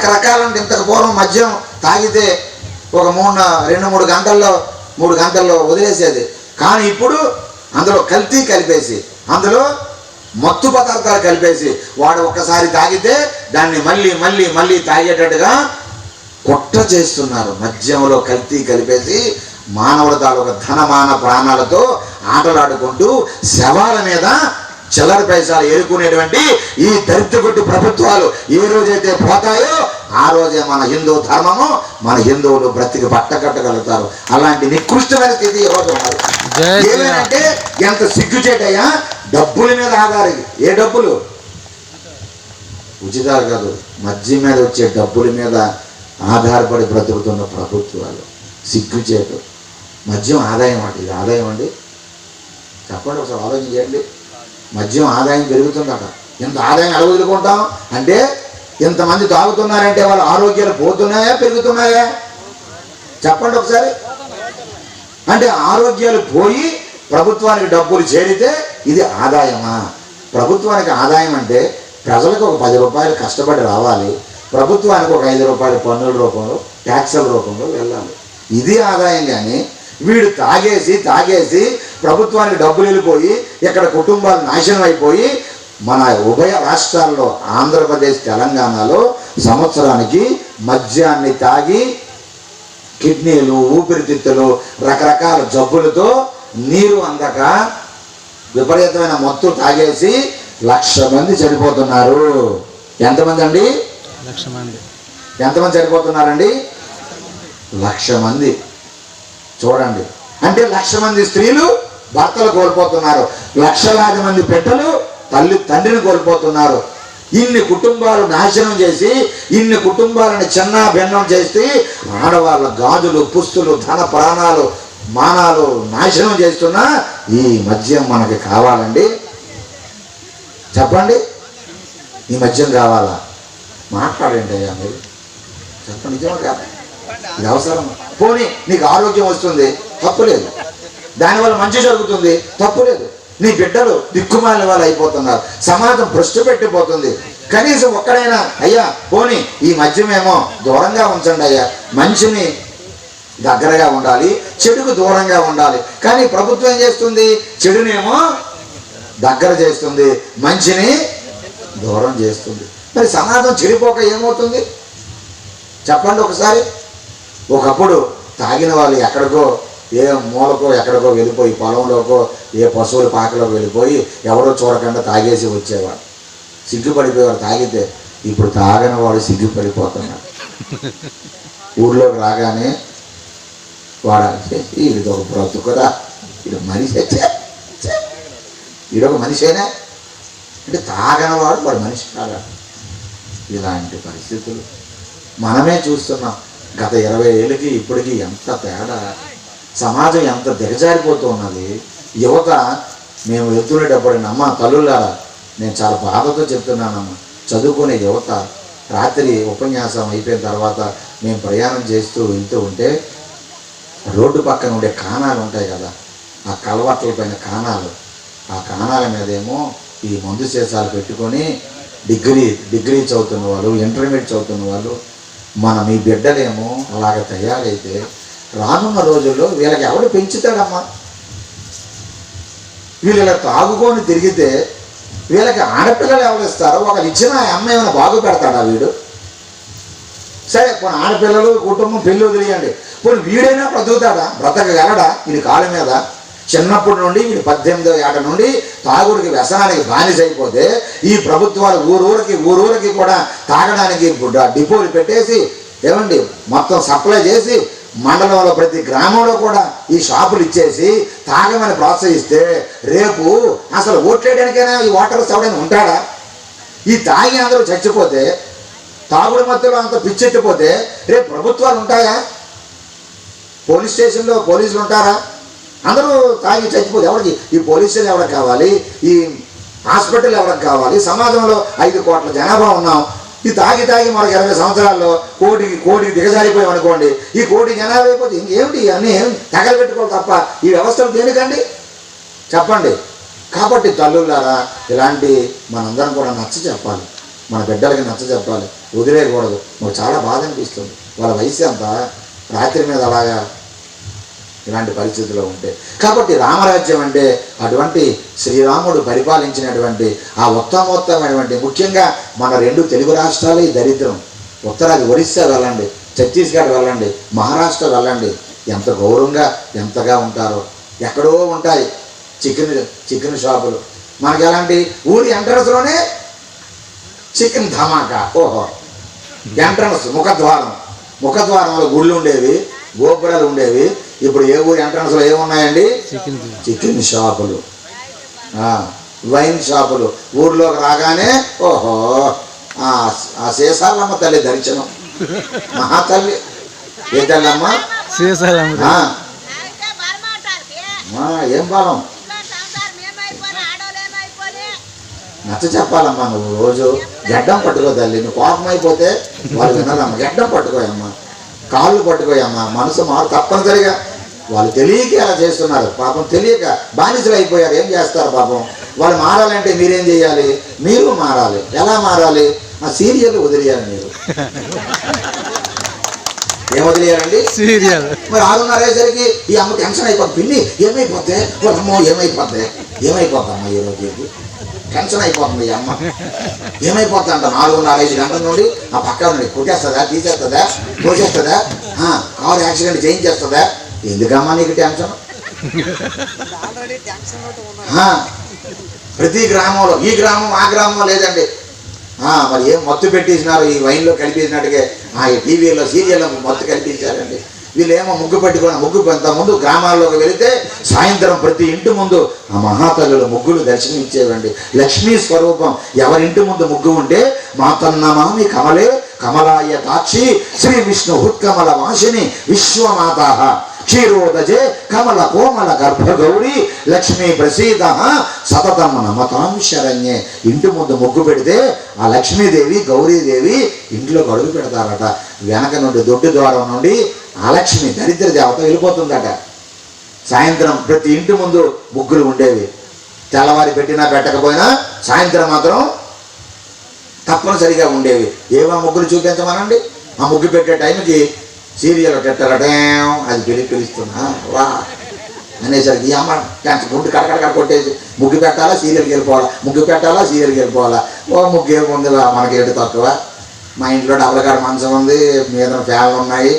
రకరకాల ఇంతకు పూర్వం మద్యం తాగితే ఒక 2-3 గంటల్లో 3 గంటల్లో వదిలేసేది. కానీ ఇప్పుడు అందులో కల్తీ కలిపేసి, అందులో మత్తు పదార్థాలు కలిపేసి వాడు ఒక్కసారి తాగితే దాన్ని మళ్ళీ మళ్ళీ మళ్ళీ తాగేటట్టుగా కుట్ర చేస్తున్నారు. మద్యంలో కల్తీ కలిపేసి మానవుల తాలూకు ధనమాన ప్రాణాలతో ఆటలాడుకుంటూ శవాల మీద చిల్లర పైసలు ఏరుకునేటువంటి ఈ దరిద్రగొట్టు ప్రభుత్వాలు ఏ రోజైతే పోతాయో ఆ రోజే మన హిందూ ధర్మము, మన హిందువులు బ్రతికి పట్టకట్టగలుగుతారు. అలాంటి నికృష్టమైన స్థితి ఈరోజు ఉన్నారు. ఏమేనంటే ఎంత సిగ్గుచేటయ్యా, డబ్బుల మీద ఆధారం. ఏ డబ్బులు? ఉచితాలు కాదు, మద్యం మీద వచ్చే డబ్బుల మీద ఆధారపడి బ్రతుకుతున్న ప్రభుత్వాలు. సిగ్గుచేటు. మద్యం ఆదాయం అంటే ఇది ఆదాయం అండి? చెప్పండి, ఒకసారి ఆలోచన చేయండి. మద్యం ఆదాయం పెరుగుతుందట. ఇంత ఆదాయం ఎలా వదులుకుంటాం అంటే, ఇంతమంది తాగుతున్నారంటే వాళ్ళ ఆరోగ్యాలు పోతున్నాయా పెరుగుతున్నాయా? చెప్పండి ఒకసారి. అంటే ఆరోగ్యాలు పోయి ప్రభుత్వానికి డబ్బులు చేరితే ఇది ఆదాయమా? ప్రభుత్వానికి ఆదాయం అంటే ప్రజలకు ఒక 10 రూపాయలు కష్టపడి రావాలి, ప్రభుత్వానికి ఒక 5 రూపాయలు పన్నుల రూపంలో, ట్యాక్సుల రూపంలో వెళ్ళాలి. ఇది ఆదాయం. కానీ వీడు తాగేసి ప్రభుత్వానికి డబ్బులు వెళ్ళిపోయి ఇక్కడ కుటుంబాలు నాశనం అయిపోయి మన ఉభయ రాష్ట్రాల్లో ఆంధ్రప్రదేశ్ తెలంగాణలో సంవత్సరానికి మద్యాన్ని తాగి కిడ్నీలు, ఊపిరితిత్తులు, రకరకాల జబ్బులతో నీరు అందక విపరీతమైన మత్తు తాగేసి 1,00,000 మంది చనిపోతున్నారు. ఎంతమంది అండి? 1,00,000 మంది. ఎంతమంది చనిపోతున్నారండి? 1,00,000 మంది. చూడండి, అంటే 1,00,000 మంది స్త్రీలు భర్తలు కోల్పోతున్నారు, లక్షలాది మంది బిడ్డలు తండ్రిని కోల్పోతున్నారు. ఇన్ని కుటుంబాలు నాశనం చేసి, ఇన్ని కుటుంబాలను చిన్న భిన్నం చేసి ఆడవాళ్ళ గాజులు, పుస్తులు, ధన ప్రాణాలు, మానాలు నాశనం చేస్తున్నా ఈ మద్యం మనకి కావాలండి? చెప్పండి, ఈ మద్యం కావాలా? మాట్లాడండి అయ్యా మీరు, చెప్పండి. నిజమా కాదు? ఇది అవసరం. పోనీ నీకు ఆరోగ్యం వస్తుంది, తప్పులేదు. దానివల్ల మంచి జరుగుతుంది, తప్పులేదు. నీ బిడ్డలు దిక్కుమాలిన వాళ్ళు అయిపోతున్నారు, సమాజం భ్రష్టు పెట్టిపోతుంది. కనీసం ఒక్కడైనా అయ్యా పోనీ ఈ మద్యమేమో దూరంగా ఉంచండి అయ్యా, మంచిని దగ్గరగా ఉండాలి, చెడుకు దూరంగా ఉండాలి. కానీ ప్రభుత్వం ఏం చేస్తుంది? చెడునేమో దగ్గర చేస్తుంది, మంచిని దూరం చేస్తుంది. మరి సమాజం చెడిపోక ఏమవుతుంది చెప్పండి ఒకసారి. ఒకప్పుడు తాగిన వాళ్ళు ఎక్కడికో, ఏ మూలకో ఎక్కడికో వెళ్ళిపోయి, పొలంలోకో ఏ పశువుల పాకలోకి వెళ్ళిపోయి ఎవరో చూడకుండా తాగేసి వచ్చేవాడు, సిగ్గుపడిపోయేవాడు తాగితే. ఇప్పుడు తాగని వాడు సిగ్గుపడిపోతున్నాడు. ఊర్లోకి రాగానే వాడంటే వీడికి ఒక బ్రతుకురా, వీడు మనిషి, వీడొక మనిషేనా అంటే తాగని వాడు మనిషి కాదా? ఇలాంటి పరిస్థితులు మనమే చూస్తున్నాం. గత 20 ఏళ్ళకి ఇప్పటికీ ఎంత తేడా, సమాజం ఎంత దిగజారిపోతూ ఉన్నది. యువత మేము వెళ్తున్నప్పుడేనమ్మా, తల్లులారా నేను చాలా బాధతో చెప్తున్నానమ్మా, చదువుకునే యువత రాత్రి ఉపన్యాసం అయిపోయిన తర్వాత మేము ప్రయాణం చేస్తూ వెళ్తూ ఉంటే రోడ్డు పక్కన ఉండే కాణాలు ఉంటాయి కదా, ఆ కలవట్ల పైన కాణాలు, ఆ కాణాల మీదేమో ఈ మందు సీసాలు పెట్టుకొని డిగ్రీ చదువుతున్న వాళ్ళు, ఇంటర్మీడియట్ చదువుతున్న వాళ్ళు, మీ బిడ్డలేమో అలాగ తయారైతే రానున్న రోజుల్లో వీళ్ళకి ఎవడు పెంచుతాడమ్మా? వీళ్ళు ఇలా తాగుకొని తిరిగితే వీళ్ళకి ఆడపిల్లలు ఎవరు ఇస్తారో? ఒకరు ఇచ్చిన అమ్మ ఏమైనా బాగు పెడతాడా వీడు? సరే కొన్ని ఆడపిల్లలు, కుటుంబం, పెళ్ళి వదిలేయండి, కొన్ని వీడైనా బ్రతకగలడా వీడి కాళ్ళ మీద? చిన్నప్పటి నుండి వీడు 18వ ఏట నుండి తాగుడికి, వ్యసనానికి బానిస అయిపోతే ఈ ప్రభుత్వాలు ఊరూరికి కూడా తాగడానికి డిపోలు పెట్టేసి ఏమండి మొత్తం సప్లై చేసి మండలంలో ప్రతి గ్రామంలో కూడా ఈ షాపులు ఇచ్చేసి తాగమని ప్రోత్సహిస్తే రేపు అసలు ఓట్లేయడానికైనా ఈ ఓటర్స్ ఎవడైనా ఉంటాడా? ఈ తాగి అందరూ చచ్చిపోతే, తాగుడు మధ్యలో అంత పిచ్చెత్తిపోతే రేపు ప్రభుత్వాలు ఉంటాయా? పోలీస్ స్టేషన్లో పోలీసులు ఉంటారా? అందరూ తాగి చచ్చిపోతే ఎవరికి ఈ పోలీస్ స్టేషన్ ఎవరికి కావాలి? ఈ హాస్పిటల్ ఎవరికి కావాలి? సమాజంలో 5 కోట్ల జనాభా ఉన్నాం. ఈ తాగి మనకు 20 సంవత్సరాల్లో కోటికి దిగజారిపోయాం అనుకోండి, ఈ కోటి జనాభా అయిపోతే ఇంకేమిటి? అన్నీ తగలబెట్టుకోవాలి తప్ప ఈ వ్యవస్థలు దేనికండి చెప్పండి. కాబట్టి తల్లులారా, ఇలాంటి మనందరం కూడా నచ్చ చెప్పాలి. మన బిడ్డలకి నచ్చ చెప్పాలి, వదిలేయకూడదు. మాకు చాలా బాధ అనిపిస్తుంది. వాళ్ళ వయసు అంత రాత్రి మీద అలాగా ఇలాంటి పరిస్థితుల్లో ఉంటే. కాబట్టి రామరాజ్యం అంటే అటువంటి శ్రీరాముడు పరిపాలించినటువంటి ఆ ఉత్తమోత్తమైనటువంటి, ముఖ్యంగా మన 2 తెలుగు రాష్ట్రాలు ఈ దరిద్రం. ఉత్తరాది ఒరిస్సా వెళ్ళండి, ఛత్తీస్గఢ్ వెళ్ళండి, మహారాష్ట్ర వెళ్ళండి, ఎంత గౌరవంగా ఎంతగా ఉంటారో. ఎక్కడో ఉంటాయి చికెన్ షాపులు. మనకి ఎలాంటి ఊరి ఎంట్రన్స్లోనే చికెన్ ధమాకా. ఓహో, ఎంట్రన్స్ ముఖద్వారంలో గుళ్ళు ఉండేవి, గోపురాలు ఉండేవి. ఇప్పుడు ఏ ఊరి ఎంట్రన్స్లో ఏమున్నాయండి? చికెన్ షాపులు, వైన్ షాపులు. ఊర్లోకి రాగానే ఓహో ఆ శేషాలమ్మ తల్లి దర్శనం. మహాతల్లి ఏ తల్లమ్మ? ఏం బలం నచ్చ చెప్పాలమ్మా. నువ్వు రోజు గడ్డం పట్టుకో తల్లి. నువ్వు కోపం అయిపోతే వాళ్ళు వినాలమ్మ. గడ్డం పట్టుకోయమ్మా, కాళ్ళు పట్టుకోయమ్మా. మనసు తప్పనిసరిగా వాళ్ళు తెలియక అలా చేస్తున్నారు. పాపం తెలియక బానిసలు అయిపోయారు. ఏం చేస్తారు పాపం. వాళ్ళు మారాలంటే మీరేం చేయాలి? మీరు మారాలి. ఎలా మారాలి? ఆ సీరియల్ వదిలేయాలి. మీరు ఏం వదిలేయాలండి? సీరియల్. మరి 6:30 అయ్యేసరికి ఈ అమ్మ టెన్షన్ అయిపోతుంది. పిల్లి ఏమైపోతే అమ్మో ఏమైపోద్దమ్మా ఈరోజు టెన్షన్ అయిపోతుంది. ఈ అమ్మ ఏమైపోతా అంట. 4:30-5 గంటల నుండి ఆ పక్క నుండి కొట్టేస్తుందా, తీసేస్తుందా, తోసేస్తుందా, కారు యాక్సిడెంట్ చేయించేస్తుందా? ఎందుకమ్మా నీకు టెన్షన్? ప్రతి గ్రామంలో ఈ గ్రామం ఆ గ్రామం లేదండి. మరి ఏం మత్తు పెట్టేసినారు? ఈ వైన్లో కలిపేసినట్టుగా ఈ టీవీలో సీరియల్లో మత్తు కలిపించారండి. వీళ్ళేమో ముగ్గు ముందు గ్రామాల్లోకి వెళితే సాయంత్రం ప్రతి ఇంటి ముందు ఆ మహాతల్లులు ముగ్గులు దర్శనమిచ్చేవండి. లక్ష్మీ స్వరూపం. ఎవరింటి ముందు ముగ్గు ఉంటే మాతన్నమామి కమలే కమలాయ తాక్షి శ్రీ విష్ణు హుత్కమల వాసిని విశ్వమాత క్షీరోదజే కమల కోమల గర్భగౌరి లక్ష్మీ ప్రసీద సతతం నమతాం శరణ్యే. ఇంటి ముందు ముగ్గు పెడితే ఆ లక్ష్మీదేవి గౌరీదేవి ఇంట్లో అడుగు పెడతారట. వెనక నుండి దొడ్డి ద్వారం నుండి ఆ లక్ష్మి దరిద్ర దేవత వెళ్ళిపోతుందట. సాయంత్రం ప్రతి ఇంటి ముందు ముగ్గులు ఉండేవి. తెల్లవారి పెట్టినా పెట్టకపోయినా సాయంత్రం మాత్రం తప్పనిసరిగా ఉండేవి. ఏమో ముగ్గులు చూపించమనండి. ఆ ముగ్గు పెట్టే టైంకి సీరియల్ టెట్టరటేం అది పిలుస్తున్నా వా అనేసరికి ఈ అమ్మ గుంటు కడకడ కొట్టేసి ముగ్గు పెట్టాలా సీరియల్కి వెళ్ళిపోవాలా. ఓ ముగ్గు ఏముంది మనకేంటి తక్కువ. మా ఇంట్లో డబుల్ కాడ మంచం ఉంది, మీద ఫ్యాన్లు ఉన్నాయి,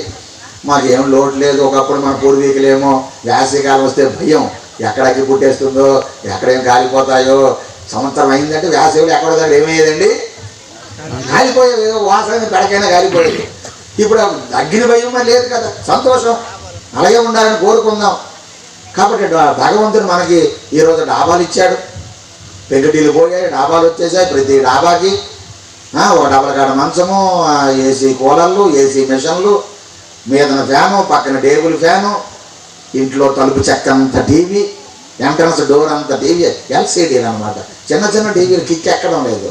మాకేం లోటు లేదు. ఒకప్పుడు మన పూర్వీకులేమో వేసవికాలం వస్తే భయం, ఎక్కడికి పుట్టేస్తుందో, ఎక్కడేం కాలిపోతాయో. సంవత్సరం అయిందంటే వేసవిలో ఎక్కడో దగ్గర ఏమయ్యేదండి? కాలిపోయేది. వాసన పెడకైనా కాలిపోయేది. ఇప్పుడు అగ్ని భయం లేదు కదా. సంతోషం, అలాగే ఉండాలని కోరుకుందాం. కాబట్టి భగవంతుడు మనకి ఈరోజు డాబాలు ఇచ్చాడు. పెంకుటీలు పోయాయి, డాబాలు వచ్చేసాయి. ప్రతి డాబాకి ఒక డబల్ కాడ మంచము, ఏసీ కూలర్లు, ఏసీ మిషన్లు, మీదన ఫ్యాను, పక్కన టేబుల్ ఫ్యాను, ఇంట్లో తలుపు చెక్కంత టీవీ, ఎంట్రన్స్ డోర్ అంత టీవీ, ఎల్సీడీలు అనమాట. చిన్న టీవీలు కిక్ ఎక్కడం లేదు,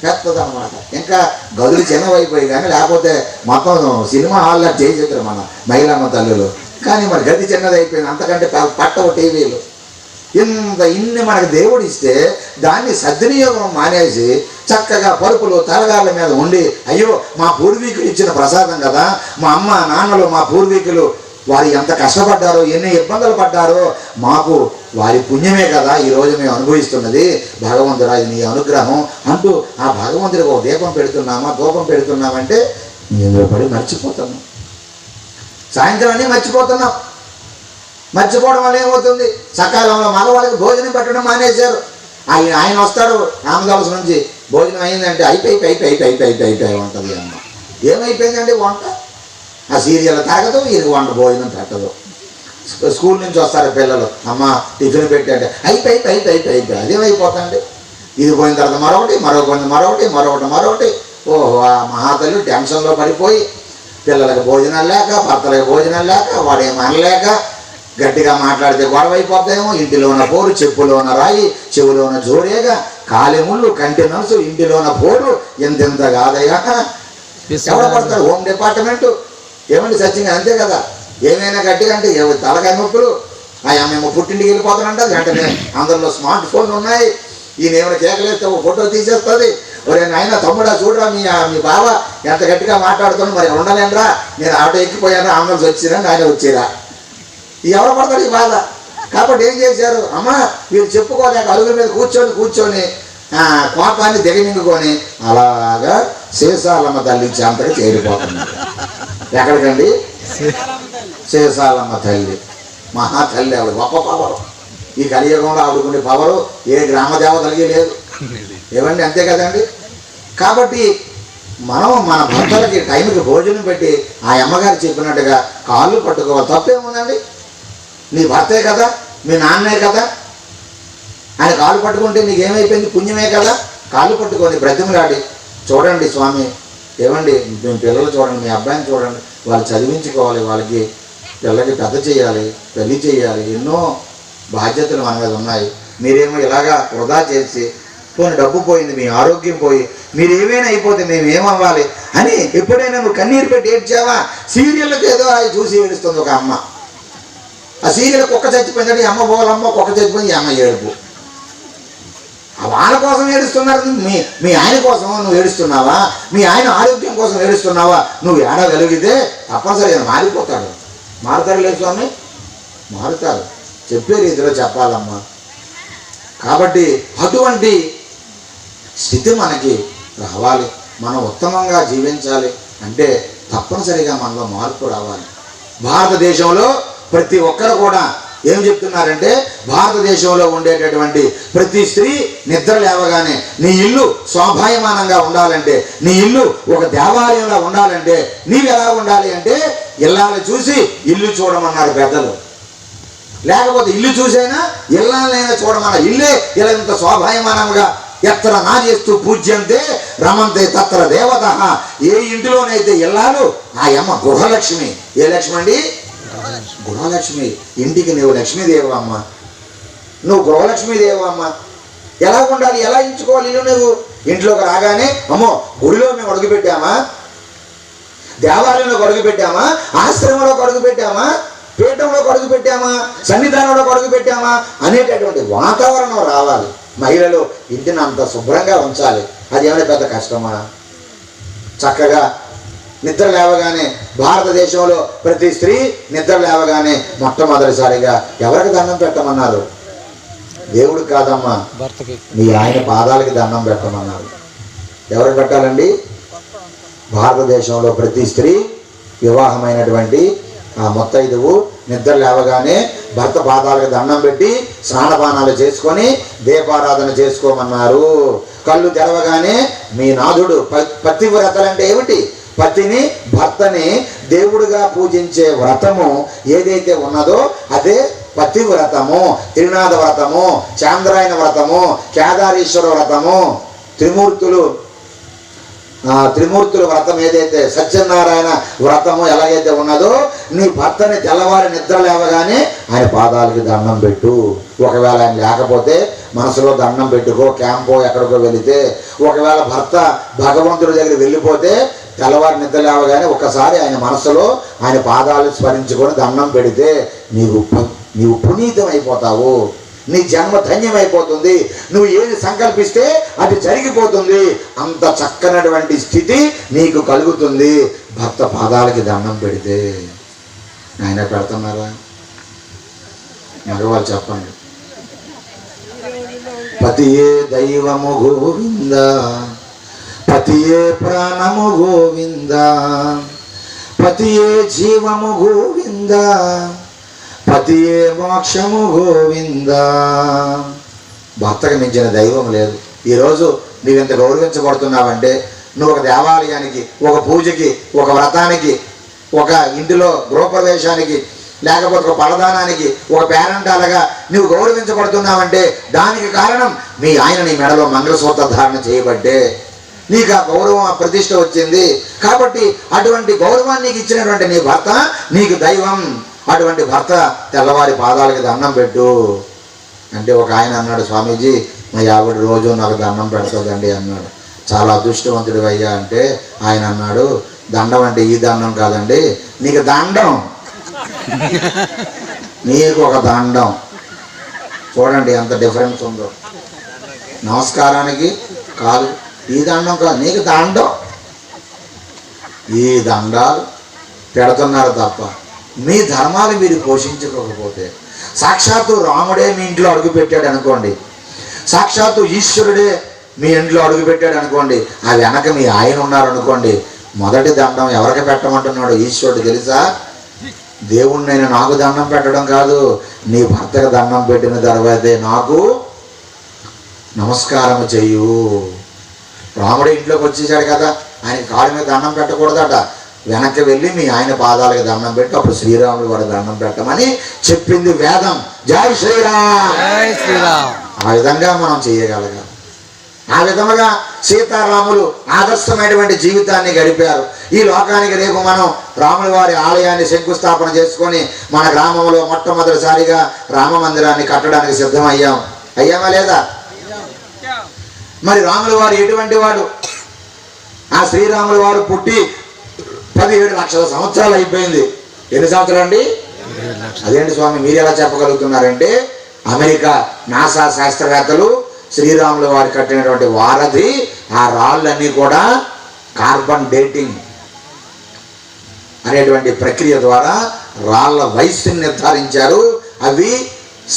పెద్దదన్నమాట. ఇంకా గదులు చిన్నవైపోయి కానీ లేకపోతే మొత్తం సినిమా హాల్లో చేసేద్దరు మన మహిళమ్మ తల్లులు. కానీ మరి గది చిన్నది అయిపోయింది. అంతకంటే పట్టవు టీవీలు. ఇన్ని మనకు దేవుడు ఇస్తే దాన్ని సద్వినియోగం మానేసి చక్కగా పరుపులు తలగాళ్ళ మీద ఉండి, అయ్యో మా పూర్వీకులు ఇచ్చిన ప్రసాదం కదా, మా అమ్మ నాన్నలు మా పూర్వీకులు వారు ఎంత కష్టపడ్డారో, ఎన్ని ఇబ్బందులు పడ్డారో, మాకు వారి పుణ్యమే కదా ఈరోజు మేము అనుభవిస్తున్నది. భగవంతుడా నీ అనుగ్రహం అంటూ ఆ భగవంతుడికి ఒక దీపం పెడుతున్నామా, ధూపం పెడుతున్నామంటే నేను పడి మర్చిపోతున్నాం. సాయంత్రం అన్నీ మర్చిపోతున్నాం. మర్చిపోవడం వల్ల ఏమవుతుంది? సకాలంలో మగవాళ్ళకి భోజనం పెట్టడం మానేశారు. ఆయన వస్తాడు రామదాసు నుంచి, భోజనం అయిందంటే అయిపోయి ఉంటుంది అమ్మ. ఏమైపోయిందండి వంట? ఆ సీరియల్ తాగదు, ఇది వంట భోజనం పెట్టదు. స్కూల్ నుంచి వస్తారు పిల్లలు, అమ్మ టిఫిన్ పెట్టండి, అయిపోయి అదేమైపోతుంది. ఇది పోయిన తర్వాత మరొకటి. ఓహో ఆ మహాతల్లి టెన్షన్లో పడిపోయి పిల్లలకు భోజనాలు లేక, భర్తలకు భోజనాలు లేక, వాడేమో అనలేక గట్టిగా మాట్లాడితే గొడవ అయిపోతాయేమో. ఇంటిలో ఉన్న పోరు, చెప్పులో ఉన్న రాయి, చెవులో ఉన్న జోడేగా, కాలి ముళ్ళు, కంటి నలుసు, ఇంటిలో ఉన్న పోరు ఎంత కాదయ్యా. ఎవడ పడతాడు? హోమ్ డిపార్ట్మెంటు ఏమండి సత్యంగా అంతే కదా. ఏమైనా గట్టిగా అంటే తలకాయ నొప్పులు. మేము పుట్టింటికి వెళ్ళిపోతానంట. వెంటనే అందరిలో స్మార్ట్ ఫోన్లు ఉన్నాయి. ఈయన ఏమైనా కేకలేస్తే ఒక ఫోటో తీసేస్తుంది. ఒరే నాయన తమ్ముడా చూడరా మీ బావ ఎంత గట్టిగా మాట్లాడుతున్నాడు, మరి ఉండలేనరా, నేను ఆటో ఎక్కిపోయాను, ఆంబులెన్స్ వచ్చిరా, నాయన వచ్చిరా, ఎవరు పడతాడు ఈ బాధ. కాబట్టి ఏం చేశారు, అమ్మ వీళ్ళు చెప్పుకోలేక అరుగుల మీద కూర్చొని కోపాన్ని దిగమింగుకొని అలాగా శేషాలమ్మ తల్లి అంతగా చేరిపోతున్నారు. ఎక్కడికండి? శేషాలమ్మ తల్లి మహాతల్లి, ఆవిడ గొప్ప పవరు. ఈ కలియుగంలో ఆవిడకుండే పవరు ఏ గ్రామ దేవతలకి లేదు. ఏమండి, అంతే కదండి. కాబట్టి మనం మన భర్తలకి టైంకి భోజనం పెట్టి ఆ అమ్మగారు చెప్పినట్టుగా కాళ్ళు పట్టుకోవాలి. తప్పేముందండి? నీ భర్తే కదా, మీ నాన్నే కదా, ఆయన కాళ్ళు పట్టుకుంటే నీకేమైపోయింది? పుణ్యమే కదా. కాళ్ళు పట్టుకొని బ్రతిమలాడి, చూడండి స్వామి, ఏమండి మీ పిల్లలు చూడండి, మీ అబ్బాయిని చూడండి, వాళ్ళు చదివించుకోవాలి, వాళ్ళకి పిల్లలకి పెద్ద చేయాలి, పెళ్లి చేయాలి, ఎన్నో బాధ్యతలు మన మీద ఉన్నాయి. మీరేమో ఇలాగా వృధా చేసి పోనీ డబ్బు పోయింది, మీ ఆరోగ్యం పోయి మీరు ఏమైనా అయిపోతే మేము ఏమవ్వాలి అని ఎప్పుడైనా నువ్వు కన్నీరు పెట్టి ఏడ్చావా? సీరియల్కి ఏదో అది చూసి ఏడుస్తుంది ఒక అమ్మ. ఆ సీరియల్ కుక్క చచ్చిపోయిందంటే ఈ అమ్మ పోవాలమ్మ, కుక్క చచ్చిపోయింది, ఈ అమ్మ ఏడుపు. వాళ్ళ కోసం ఏడుస్తున్నారు. మీ ఆయన కోసం నువ్వు ఏడుస్తున్నావా? మీ ఆయన ఆరోగ్యం కోసం ఏడుస్తున్నావా? నువ్వు ఏడగలిగితే తప్పనిసరిగా మారిపోతాడు. మారుతారు లేదు స్వామి, మారుతారు. చెప్పే రీతిలో చెప్పాలమ్మా. కాబట్టి అటువంటి స్థితి మనకి రావాలి. మనం ఉత్తమంగా జీవించాలి అంటే తప్పనిసరిగా మనలో మార్పు రావాలి. భారతదేశంలో ప్రతి ఒక్కరు కూడా ఏం చెప్తున్నారంటే, భారతదేశంలో ఉండేటటువంటి ప్రతి స్త్రీ నిద్ర లేవగానే నీ ఇల్లు శోభాయమానంగా ఉండాలంటే, నీ ఇల్లు ఒక దేవాలయంలో ఉండాలంటే నీవు ఎలా ఉండాలి అంటే, ఇల్లాలని చూసి ఇల్లు చూడమన్నారు పెద్దలు. లేకపోతే ఇల్లు చూసైనా ఇల్లాలైనా చూడమన్నారు. ఇల్లే ఇలా ఇంత శోభాయమానంగా ఎత్ర నాజేస్తూ పూజ్యంతే రమంతే తత్ర దేవత. ఏ ఇంటిలోనైతే ఇల్లాలు ఆ అమ్మ గృహలక్ష్మి. ఏ లక్ష్మి అండి? గృహలక్ష్మి. ఇంటికి నువ్వు లక్ష్మీదేవి అమ్మ, నువ్వు గృహలక్ష్మీదేవి అమ్మ. ఎలా ఉండాలి, ఎలా ఎంచుకోవాలి ఇల్లు? నువ్వు ఇంట్లోకి రాగానే అమ్మో గుడిలో మేము అడుగుపెట్టామా, దేవాలయంలో అడుగు పెట్టామా, ఆశ్రమంలో అడుగు పెట్టామా, పీఠంలో అడుగు పెట్టామా, సన్నిధానంలో అడుగు పెట్టామా అనేటటువంటి వాతావరణం రావాలి. మహిళలు ఇంటిని అంత శుభ్రంగా ఉంచాలి. అది ఏమైనా పెద్ద కష్టమా? చక్కగా నిద్ర లేవగానే భారతదేశంలో ప్రతి స్త్రీ నిద్ర లేవగానే మొట్టమొదటిసారిగా ఎవరికి దండం పెట్టమన్నారు? దేవుడికి కాదమ్మా, మీ ఆయన పాదాలకి దండం పెట్టమన్నారు. ఎవరికి పెట్టాలండి? భారతదేశంలో ప్రతి స్త్రీ వివాహమైనటువంటి ఆ ముత్తైదువు నిద్ర లేవగానే భర్త పాదాలకు దండం పెట్టి స్నానపానాలు చేసుకొని దీపారాధన చేసుకోమన్నారు. కళ్ళు తెరవగానే మీ నాథుడు పతివ్రతలంటే ఏమిటి? పతిని భర్తని దేవుడిగా పూజించే వ్రతము ఏదైతే ఉన్నదో అదే పతివ్రతము. త్రినాథ వ్రతము, చాంద్రాయణ వ్రతము, కేదారేశ్వర వ్రతము, త్రిమూర్తుల వ్రతం ఏదైతే సత్యనారాయణ వ్రతము ఎలాగైతే ఉన్నదో, నీ భర్తని తెల్లవారి నిద్ర లేవగానే ఆయన పాదాలకి దండం పెట్టు. ఒకవేళ ఆయన లేకపోతే మనసులో దండం పెట్టుకో. క్యాంపో ఎక్కడికో వెళితే ఒకవేళ భర్త భగవంతుడి దగ్గర వెళ్ళిపోతే తెల్లవారి నిద్ర లేవగానే ఒకసారి ఆయన మనసులో ఆయన పాదాలు స్మరించుకొని దండం పెడితే నీవు పునీతం అయిపోతావు. నీ జన్మ ధన్యమైపోతుంది. నువ్వు ఏది సంకల్పిస్తే అది జరిగిపోతుంది. అంత చక్కనటువంటి స్థితి నీకు కలుగుతుంది భర్త పాదాలకి దండం పెడితే. ఆయన పెడుతున్నారా? మగవాళ్ళు చెప్పండి. పతియే దైవము గోవింద, పతియే ప్రాణము గోవింద, పతియే జీవము గోవింద, పతియే మోక్షము గోవింద. భర్తకు మించిన దైవం లేదు. ఈరోజు నీవెంత గౌరవించబడుతున్నావంటే, నువ్వు ఒక దేవాలయానికి, ఒక పూజకి, ఒక వ్రతానికి, ఒక ఇంటిలో గృహప్రవేశానికి, లేకపోతే ఒక పలదానానికి, ఒక పేరంటాలుగా నువ్వు గౌరవించబడుతున్నావంటే దానికి కారణం మీ ఆయన నీ మెడలో మంగళసూత్ర ధారణ చేయబట్టే నీకు ఆ గౌరవం, ఆ ప్రతిష్ట వచ్చింది. కాబట్టి అటువంటి గౌరవాన్ని నీకు ఇచ్చినటువంటి నీ భర్త నీకు దైవం. అటువంటి భర్త తెల్లవారి పాదాలకి దండం పెట్టు అంటే ఒక ఆయన అన్నాడు, స్వామీజీ మా ఆవిడ రోజు నాకు దండం పెడుతుందండి అన్నాడు. చాలా అదృష్టవంతుడు అయ్యా అంటే ఆయన అన్నాడు, దండం అంటే ఈ దండం కాదండి, నీకు దండం, నీకు ఒక దండం. చూడండి ఎంత డిఫరెన్స్ ఉందో. నమస్కారానికి కాలు, ఈ దండం కాదు, నీకు దండం. ఈ దండాలు పెడుతున్నారు తప్ప మీ ధర్మాలు మీరు పోషించుకోకపోతే, సాక్షాత్తు రాముడే మీ ఇంట్లో అడుగు పెట్టాడు అనుకోండి, సాక్షాత్తు ఈశ్వరుడే మీ ఇంట్లో అడుగు పెట్టాడు అనుకోండి, ఆ వెనక మీ ఆయన ఉన్నారు అనుకోండి, మొదటి దండం ఎవరికి పెట్టమంటున్నాడు ఈశ్వరుడు తెలుసా? దేవుణ్ణైనా నాకు దండం పెట్టడం కాదు, నీ భర్తకు దండం పెట్టిన తర్వాతే నాకు నమస్కారం చెయ్యు. రాముడు ఇంట్లోకి వచ్చేసాడు కదా, ఆయన కాళ్ళ మీద దండం పెట్టకూడదట, వెనక్కి వెళ్ళి మీ ఆయన పాదాలకు దండం పెట్టి అప్పుడు శ్రీరాముడు వారి దండం పెట్టమని చెప్పింది వేదం. జై శ్రీరామ్, జై శ్రీరామ్. ఆ విధంగా మనం చేయగలగాలి. ఆ విధముగా సీతారాములు ఆదర్శమైనటువంటి జీవితాన్ని గడిపారు. ఈ లోకానికి రేపు మనం రాముల వారి ఆలయాన్ని శంకుస్థాపన చేసుకొని మన గ్రామంలో మొట్టమొదటిసారిగా రామ మందిరాన్ని కట్టడానికి సిద్ధమయ్యాం. అయ్యామా లేదా? మరి రాముల వారు ఎటువంటి వాడు? ఆ శ్రీరాముల వారు పుట్టి 17 లక్షల సంవత్సరాలు అయిపోయింది. ఎన్ని సంవత్సరాలు అండి? అదేంటి స్వామి మీరు ఎలా చెప్పగలుగుతున్నారంటే, అమెరికా నాసా శాస్త్రవేత్తలు శ్రీరాముల వారు కట్టినటువంటి వారధి, ఆ రాళ్ళన్నీ కూడా కార్బన్ డేటింగ్ అనేటువంటి ప్రక్రియ ద్వారా రాళ్ళ వయస్సుని నిర్ధారించారు. అవి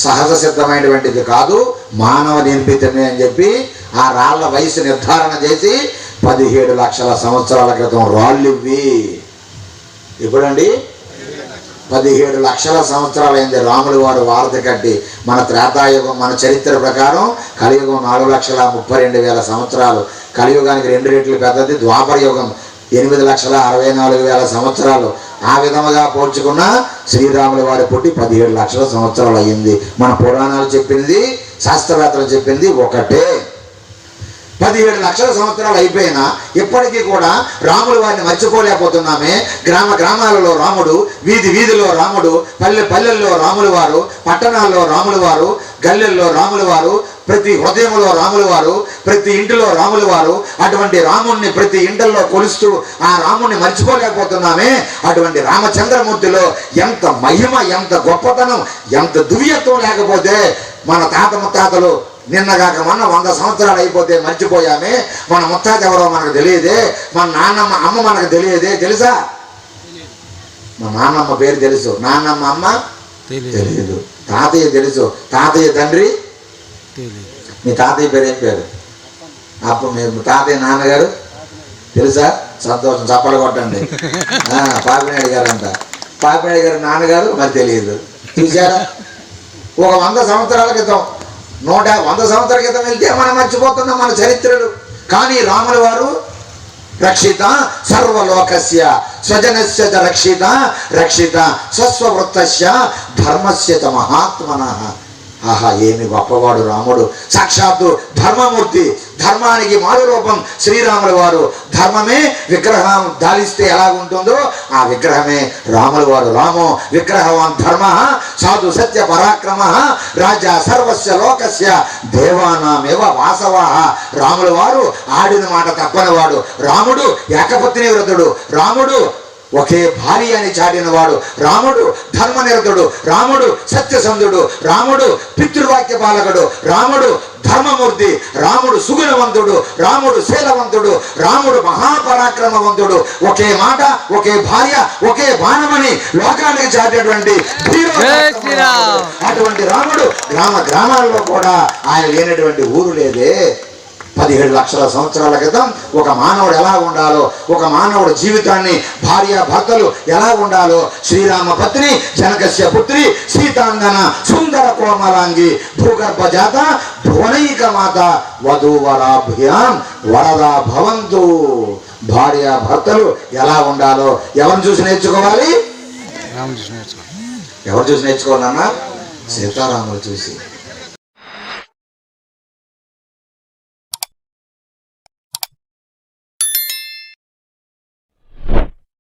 సహజ సిద్ధమైనటువంటిది కాదు, మానవ నిర్మితమే అని చెప్పి ఆ రాళ్ళ వయసు నిర్ధారణ చేసి 17 లక్షల సంవత్సరాల క్రితం రాళ్ళు ఇవి. ఇప్పుడండి 17 లక్షల సంవత్సరాలైంది రాముల వారు వారధి కట్టి. మన త్రేతాయుగం, మన చరిత్ర ప్రకారం కలియుగం 4,32,000 సంవత్సరాలు. కలియుగానికి 2 రెట్లు పెద్దది ద్వాపర యుగం 8,64,000 సంవత్సరాలు. ఆ విధముగా పోల్చుకున్న శ్రీరాముల వారి పుట్టి 17 లక్షల సంవత్సరాలు అయ్యింది. మన పురాణాలు చెప్పింది, శాస్త్రవేత్తలు చెప్పింది ఒకటే. 17 లక్షల సంవత్సరాలు అయిపోయినా ఇప్పటికీ కూడా రాముల వారిని మర్చిపోలేకపోతున్నామే. గ్రామాలలో రాముడు, వీధిలో రాముడు, పల్లెల్లో రాముల వారు, పట్టణాల్లో రాముల వారు, గల్లెల్లో రాముల వారు, ప్రతి హృదయంలో రాముల వారు, ప్రతి ఇంటిలో రాముల వారు. అటువంటి రాముణ్ణి ప్రతి ఇంటిలో కొలుస్తూ ఆ రాముణ్ణి మర్చిపోలేకపోతున్నామే. అటువంటి రామచంద్రమూర్తిలో ఎంత మహిమ, ఎంత గొప్పతనం, ఎంత దివ్యత్వం లేకపోతే మన తాత ముత్తాతలు నిన్నగాక మొన్న 100 సంవత్సరాలు అయిపోతే మర్చిపోయామే. మన ముత్తాత ఎవరో మనకు తెలియదే, మన నాన్నమ్మ అమ్మ మనకు తెలియదే. తెలుసా? మా నాన్నమ్మ పేరు తెలుసు, నాన్నమ్మ అమ్మ తెలియదు. తాతయ్య తెలుసు, తాతయ్య తండ్రి. మీ తాతయ్య పేరు ఏం పేరు? అప్పుడు మీ తాతయ్య నాన్నగారు తెలుసా? సంతోషం, చప్పలు కొట్టండి. పాపినాయుడు గారు అంట, పాపినాయుడు గారు నాన్నగారు మరి తెలియదు. చూసారా? ఒక 100 సంవత్సరాల క్రితం, 100 సంవత్సరాల క్రితం వెళ్తే మనం మర్చిపోతున్నాం మన చరిత్రలు. కానీ రాముల వారు రక్షిత సర్వలోకస్య స్వజనస్య చ రక్షిత రక్షిత స్వస్వవృత్తస్య ధర్మస్య చ మహాత్మనః. ఆహా, ఏమి గొప్పవాడు రాముడు! సాక్షాత్తు ధర్మమూర్తి, ధర్మానికి మారు రూపం శ్రీరాముల వారు. ధర్మమే విగ్రహం దాలిస్తే ఎలా ఉంటుందో ఆ విగ్రహమే రాముల వారు. రామో విగ్రహవాన్ ధర్మ సాధు సత్య పరాక్రమ రాజా సర్వస్య లోకస్య దేవానామేవ వాసవాహ. రాముల వారు ఆడిన మాట తప్పనివాడు. రాముడు ఏకపత్ని వ్రతుడు. రాముడు ఒకే భార్య అని చాటినవాడు. రాముడు ధర్మనిరతుడు. రాముడు సత్యసంధుడు. రాముడు పితృవాక్య పాలకుడు. రాముడు ధర్మమూర్తి. రాముడు సుగుణవంతుడు. రాముడు శీలవంతుడు. రాముడు మహాపరాక్రమవంతుడు. ఒకే మాట, ఒకే భార్య, ఒకే బాణమని లోకానికి చాటేటువంటి అటువంటి రాముడు గ్రామాల్లో కూడా ఆయన లేనటువంటి ఊరు లేదే. 17 లక్షల సంవత్సరాల క్రితం ఒక మానవుడు ఎలా ఉండాలో, ఒక మానవుడు జీవితాన్ని భార్య భర్తలు ఎలా ఉండాలో, శ్రీరామ పత్ని జనకస్య పుత్రి సీతాంగన సుందర కోమలాంగి భూగర్భ జాత భువనైక మాత వధూవరాభ్యాం వరదా భవంతు. భార్య భర్తలు ఎలా ఉండాలో ఎవరిని చూసి నేర్చుకోవాలి? ఎవరు చూసి నేర్చుకోవాలన్నా? సీతారాములు చూసి.